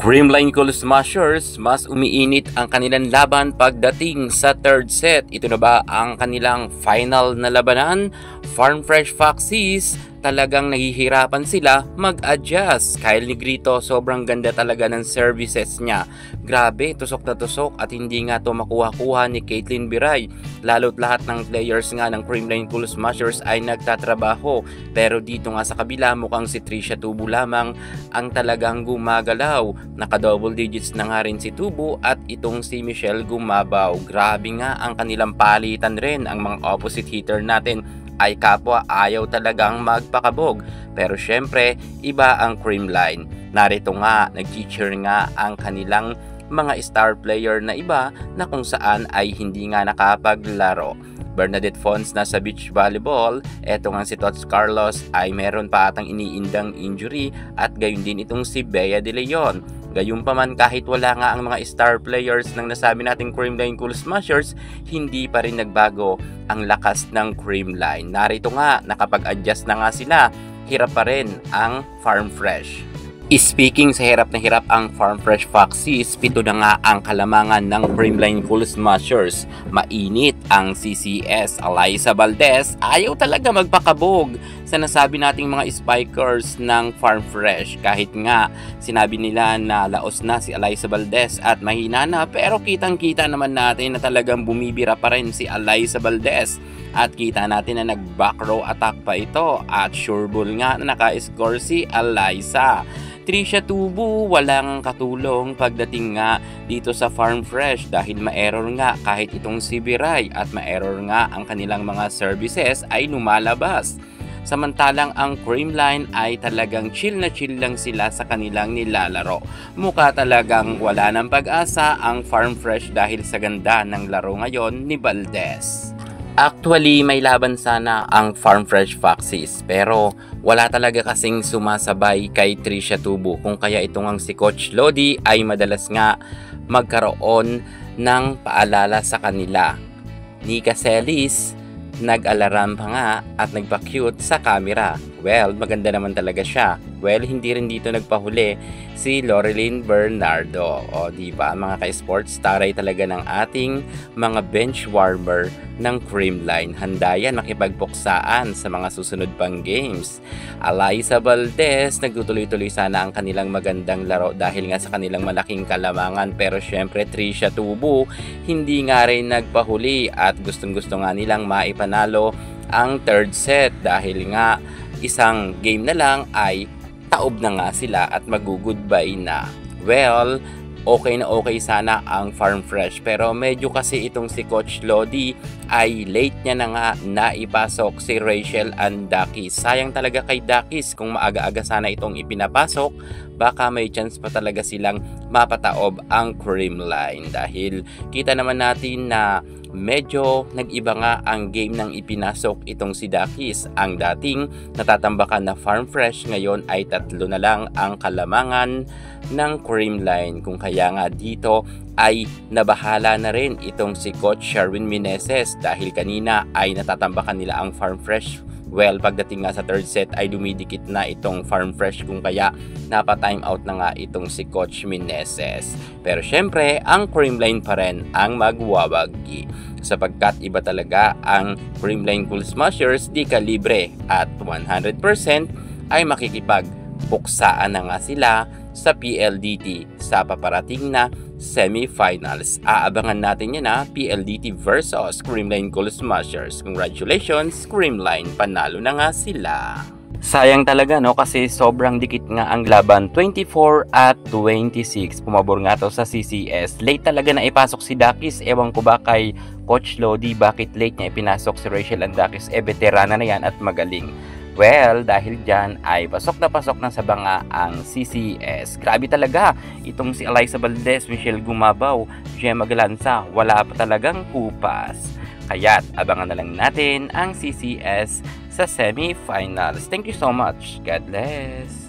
Creamline Cool Smashers, mas umiinit ang kanilang laban pagdating sa third set. Ito na ba ang kanilang final na labanan? Farm Fresh Foxes, talagang nahihirapan sila mag-adjust. Kyle Negrito, sobrang ganda talaga ng services niya. Grabe, tusok na tusok at hindi nga to makuha-kuha ni Caitlyn Biray. Lalo't lahat ng players nga ng Creamline Cool Smashers ay nagtatrabaho. Pero dito nga sa kabila, mukhang si Trisha Tubo lamang ang talagang gumagalaw. Naka-double digits na nga rin si Tubo at itong si Michelle gumabaw. Grabe nga ang kanilang palitan rin. Ang mga opposite hitter natin ay kapwa ayaw talagang magpakabog. Pero syempre, iba ang Creamline. Narito nga, nag-cheer nga ang kanilang mga star player na iba na kung saan ay hindi nga nakapaglaro. Bernadette Fons na sa beach volleyball, eto nga si Tots Carlos ay meron pa atang iniindang injury at gayon din itong si Bea De Leon. Gayunpaman kahit wala nga ang mga star players ng nasabi nating Creamline Cool Smashers, hindi pa rin nagbago ang lakas ng Creamline. Narito nga, nakapag-adjust na nga sila, hirap pa rin ang Farm Fresh. Speaking sa hirap na hirap ang Farm Fresh Foxes, 7 na nga ang kalamangan ng Creamline Cool Smashers. Mainit ang CCS. Alyssa Valdez, ayaw talaga magpakabog sa nasabi nating mga spikers ng Farm Fresh. Kahit nga sinabi nila na laos na si Alyssa Valdez at mahina na, pero kitang-kita naman natin na talagang bumibira pa rin si Alyssa Valdez. At kita natin na nag-back row attack pa ito at sure ball nga na naka-score si Alyssa. Trisha Tubo, walang katulong pagdating nga dito sa Farm Fresh dahil ma-error nga kahit itong si Biray at ma-error nga ang kanilang mga services ay lumalabas. Samantalang ang Creamline ay talagang chill na chill lang sila sa kanilang nilalaro. Mukha talagang wala ng pag-asa ang Farm Fresh dahil sa ganda ng laro ngayon ni Valdez. Actually, may laban sana ang Farm Fresh Foxes pero wala talaga kasing sumasabay kay Trisha Tubo. Kung kaya itong ang si Coach Lodi ay madalas nga magkaroon ng paalala sa kanila. Nika Celis, nag-alaram pa nga at nagpa-cute sa camera. Well, maganda naman talaga siya. Well, hindi rin dito nagpahuli si Loreline Bernardo. O diba, mga ka-sports, taray talaga ng ating mga bench warmer ng Creamline. Handa yan makipagpuksaan sa mga susunod pang games. Alyssa Valdez, nagtutuloy-tuloy sana ang kanilang magandang laro dahil nga sa kanilang malaking kalamangan. Pero syempre, Trisha Tubo, hindi nga rin nagpahuli at gustong-gusto nga nilang maipanalo ang third set dahil nga isang game na lang ay taob na nga sila at mag-goodbye na. Well, okay na okay sana ang Farm Fresh pero medyo kasi itong si Coach Lodi ay late niya na nga naipasok si Rachel and Dakis. Sayang talaga kay Dakis, kung maaga-aga sana itong ipinapasok, baka may chance pa talaga silang mapataob ang Creamline dahil kita naman natin na medyo nag-iba nga ang game ng ipinasok itong si Dakis. Ang dating natatambakan na Farm Fresh ngayon ay 3 na lang ang kalamangan ng Creamline. Kung kaya nga dito ay nabahala na rin itong si Coach Sherwin Meneses dahil kanina ay natatambakan nila ang Farm Fresh. Well, pagdating nga sa third set ay dumidikit na itong Farm Fresh kung kaya napa-time out na nga itong si Coach Meneses. Pero syempre, ang Creamline pa rin ang magwawagi sapagkat iba talaga ang Creamline Cool Smashers di kalibre at 100% ay makikipagpuksaan na nga sila sa PLDT sa paparating na semifinals. Aabangan natin yan PLDT versus Creamline Cool Smashers. Congratulations, Creamline, panalo na nga sila. Sayang talaga kasi sobrang dikit nga ang laban, 24 at 26. Pumabor nga to sa CCS. Late talaga na ipasok si Dakis. Ewan ko ba kay Coach Lodi bakit late niya ipinasok si Rachel and Dakis. Veterana na yan at magaling. Well, dahil dyan ay pasok na sa banga ang CCS. Grabe talaga itong si Alyssa Valdez, Michelle Gumabaw, Gemma Galanza, wala pa talagang kupas. Kaya't abangan na lang natin ang CCS sa semifinals. Thank you so much. God bless.